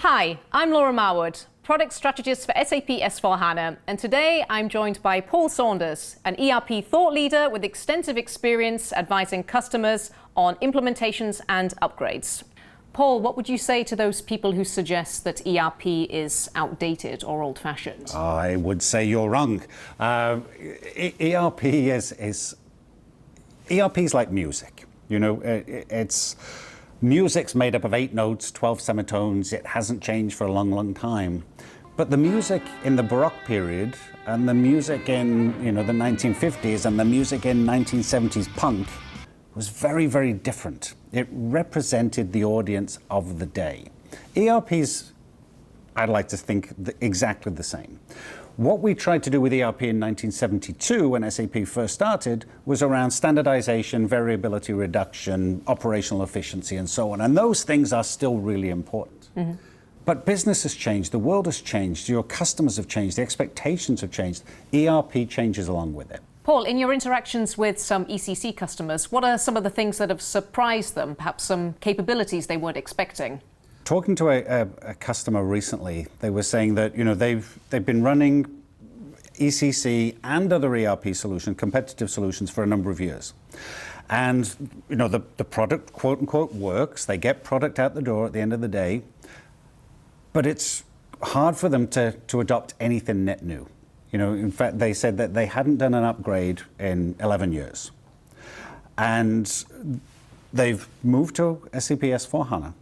Hi, I'm Laura Marwood, Product Strategist for SAP S4HANA, and today I'm joined by Paul Saunders, an ERP thought leader with extensive experience advising customers on implementations and upgrades. Paul, what would you say to those people who suggest that ERP is outdated or old-fashioned? I would say you're wrong. ERP is like music. You know, music's made up of 8 notes, 12 semitones. It hasn't changed for a long, long time. But the music in the Baroque period and the music in, the 1950s and the music in 1970s punk was very, very different. It represented the audience of the day. ERP's, I'd like to think, exactly the same. What we tried to do with ERP in 1972 when SAP first started was around standardization, variability reduction, operational efficiency, and so on. And those things are still really important. Mm-hmm. But business has changed, the world has changed, your customers have changed, the expectations have changed. ERP changes along with it. Paul, in your interactions with some ECC customers, what are some of the things that have surprised them, perhaps some capabilities they weren't expecting? Talking to a customer recently, they were saying that they've been running ECC and other ERP solutions, competitive solutions, for a number of years. And the product, quote unquote, works. They get product out the door at the end of the day, but it's hard for them to adopt anything net new. In fact, they said that they hadn't done an upgrade in 11 years. And they've moved to SAP S4HANA.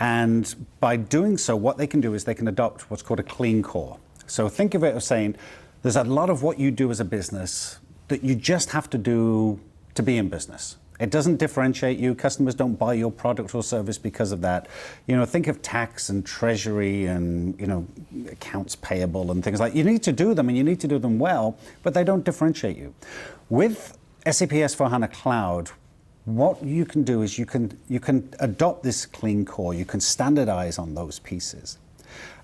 And by doing so, what they can do is they can adopt what's called a clean core. So think of it as saying, there's a lot of what you do as a business that you just have to do to be in business. It doesn't differentiate you. Customers don't buy your product or service because of that. Think of tax and treasury and, accounts payable and things like that. You need to do them and you need to do them well, but they don't differentiate you. With SAP S4HANA Cloud, what you can do is you can adopt this clean core, you can standardize on those pieces.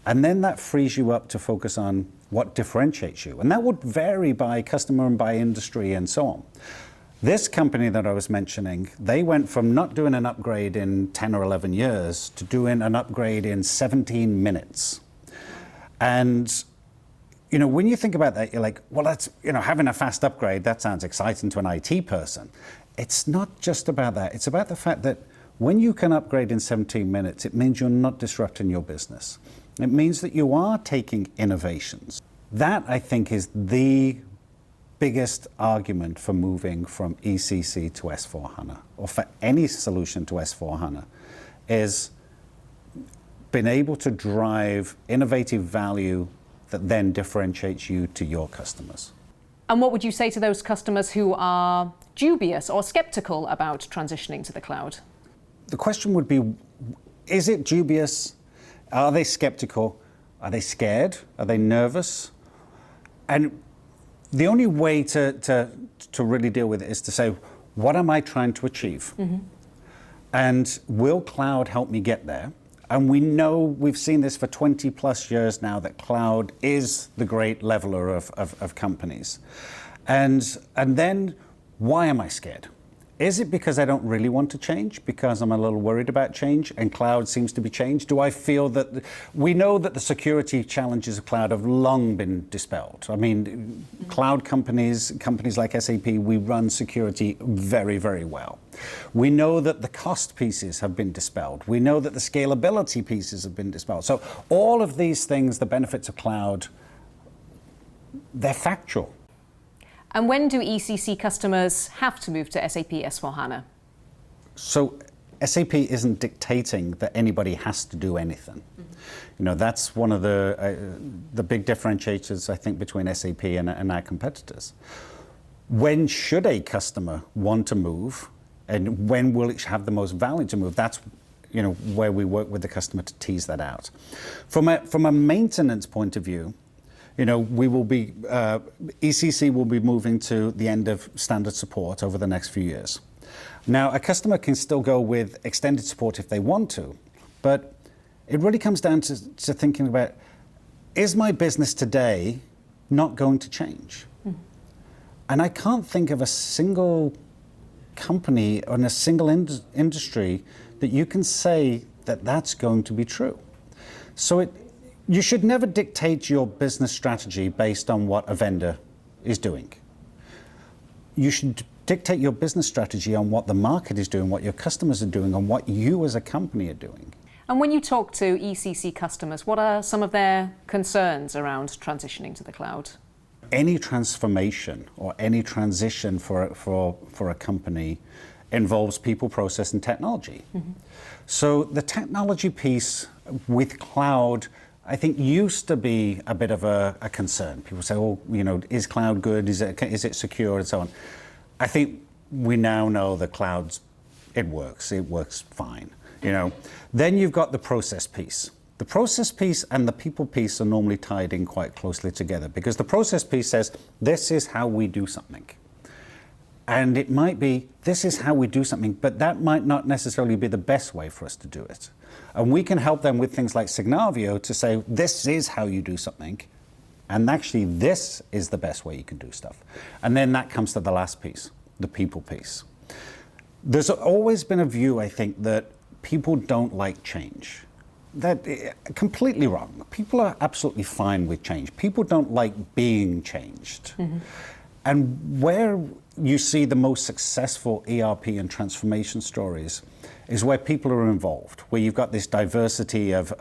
And then that frees you up to focus on what differentiates you. And that would vary by customer and by industry and so on. This company that I was mentioning, they went from not doing an upgrade in 10 or 11 years to doing an upgrade in 17 minutes. And when you think about that, you're like, well, that's, having a fast upgrade, that sounds exciting to an IT person. It's not just about that. It's about the fact that when you can upgrade in 17 minutes, it means you're not disrupting your business. It means that you are taking innovations. That, I think, is the biggest argument for moving from ECC to S4HANA, or for any solution to S4HANA, is being able to drive innovative value that then differentiates you to your customers. And what would you say to those customers who are dubious or skeptical about transitioning to the cloud? The question would be, is it dubious? Are they skeptical? Are they scared? Are they nervous? And the only way to really deal with it is to say, what am I trying to achieve? Mm-hmm. And will cloud help me get there? And we know, we've seen this for 20 plus years now, that cloud is the great leveler of companies. And then, why am I scared? Is it because I don't really want to change? Because I'm a little worried about change and cloud seems to be changed? Do I feel that, we know that the security challenges of cloud have long been dispelled. I mean, cloud companies like SAP, we run security very, very well. We know that the cost pieces have been dispelled. We know that the scalability pieces have been dispelled. So all of these things, the benefits of cloud, they're factual. And when do ECC customers have to move to SAP S4HANA? So SAP isn't dictating that anybody has to do anything. Mm-hmm. That's one of the big differentiators, I think, between SAP and our competitors. When should a customer want to move, and when will it have the most value to move? That's where we work with the customer to tease that out. From a maintenance point of view, we will be, ECC will be moving to the end of standard support over the next few years. Now, a customer can still go with extended support if they want to, but it really comes down to thinking about, is my business today not going to change? Mm. And I can't think of a single company or in a single industry that you can say that that's going to be true. So you should never dictate your business strategy based on what a vendor is doing. You should dictate your business strategy on what the market is doing, what your customers are doing, and what you as a company are doing. And when you talk to ECC customers, what are some of their concerns around transitioning to the cloud? Any transformation or any transition for a company involves people, process, and technology. Mm-hmm. So the technology piece with cloud, I think, used to be a bit of a concern. People say, oh, is cloud good? Is it secure, and so on. I think we now know that it works fine. Then you've got the process piece. The process piece and the people piece are normally tied in quite closely together, because the process piece says, this is how we do something. And it might be, this is how we do something, but that might not necessarily be the best way for us to do it. And we can help them with things like Signavio to say, this is how you do something, and actually this is the best way you can do stuff. And then that comes to the last piece, the people piece. There's always been a view, I think, that people don't like change. That completely wrong. People are absolutely fine with change. People don't like being changed. Mm-hmm. And where you see the most successful ERP and transformation stories is where people are involved, where you've got this diversity of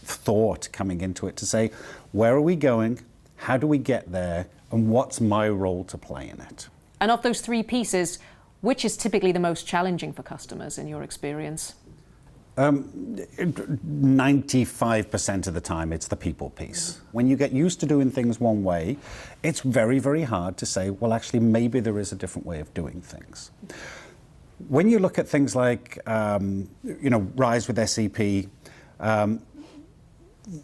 thought coming into it to say, where are we going? How do we get there? And what's my role to play in it? And of those three pieces, which is typically the most challenging for customers in your experience? 95% of the time, it's the people piece. When you get used to doing things one way, it's very, very hard to say, well, actually, maybe there is a different way of doing things. When you look at things like, Rise with SAP,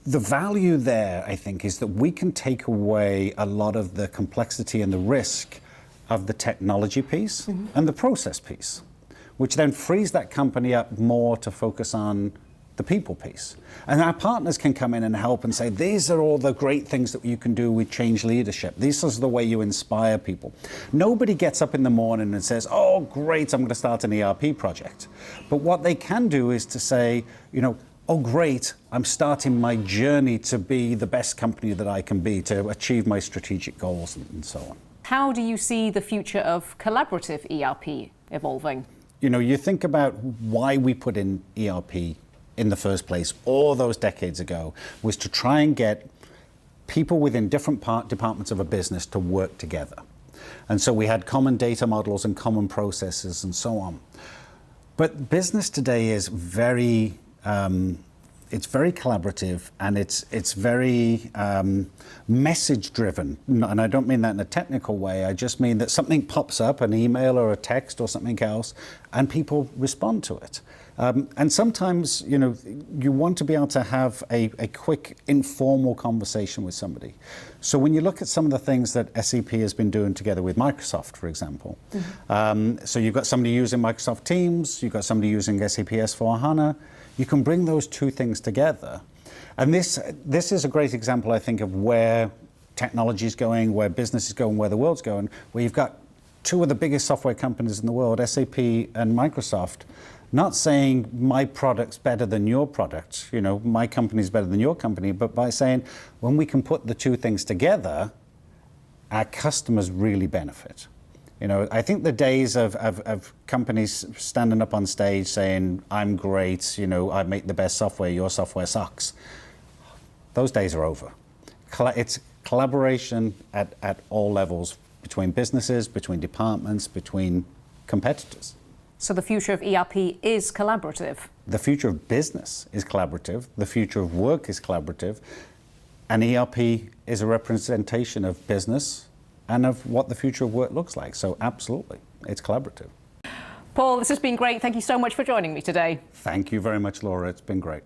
the value there, I think, is that we can take away a lot of the complexity and the risk of the technology piece and the process piece, which then frees that company up more to focus on the people piece. And our partners can come in and help and say, these are all the great things that you can do with change leadership. This is the way you inspire people. Nobody gets up in the morning and says, oh, great, I'm going to start an ERP project. But what they can do is to say, oh, great, I'm starting my journey to be the best company that I can be, to achieve my strategic goals and so on. How do you see the future of collaborative ERP evolving? You think about why we put in ERP in the first place all those decades ago was to try and get people within different departments of a business to work together. And so we had common data models and common processes and so on. But business today is very collaborative, and it's very message driven. And I don't mean that in a technical way. I just mean that something pops up, an email or a text or something else, and people respond to it. And sometimes, you want to be able to have a quick, informal conversation with somebody. So when you look at some of the things that SAP has been doing together with Microsoft, for example, so you've got somebody using Microsoft Teams, you've got somebody using SAP S4HANA, you can bring those two things together. And this is a great example, I think, of where technology is going, where business is going, where the world's going, where you've got two of the biggest software companies in the world, SAP and Microsoft, not saying my product's better than your product, my company's better than your company, but by saying when we can put the two things together, our customers really benefit. I think the days of companies standing up on stage saying, I'm great, I make the best software, your software sucks, those days are over. It's collaboration at all levels, between businesses, between departments, between competitors. So the future of ERP is collaborative? The future of business is collaborative. The future of work is collaborative. And ERP is a representation of business and of what the future of work looks like. So absolutely, it's collaborative. Paul, this has been great. Thank you so much for joining me today. Thank you very much, Laura. It's been great.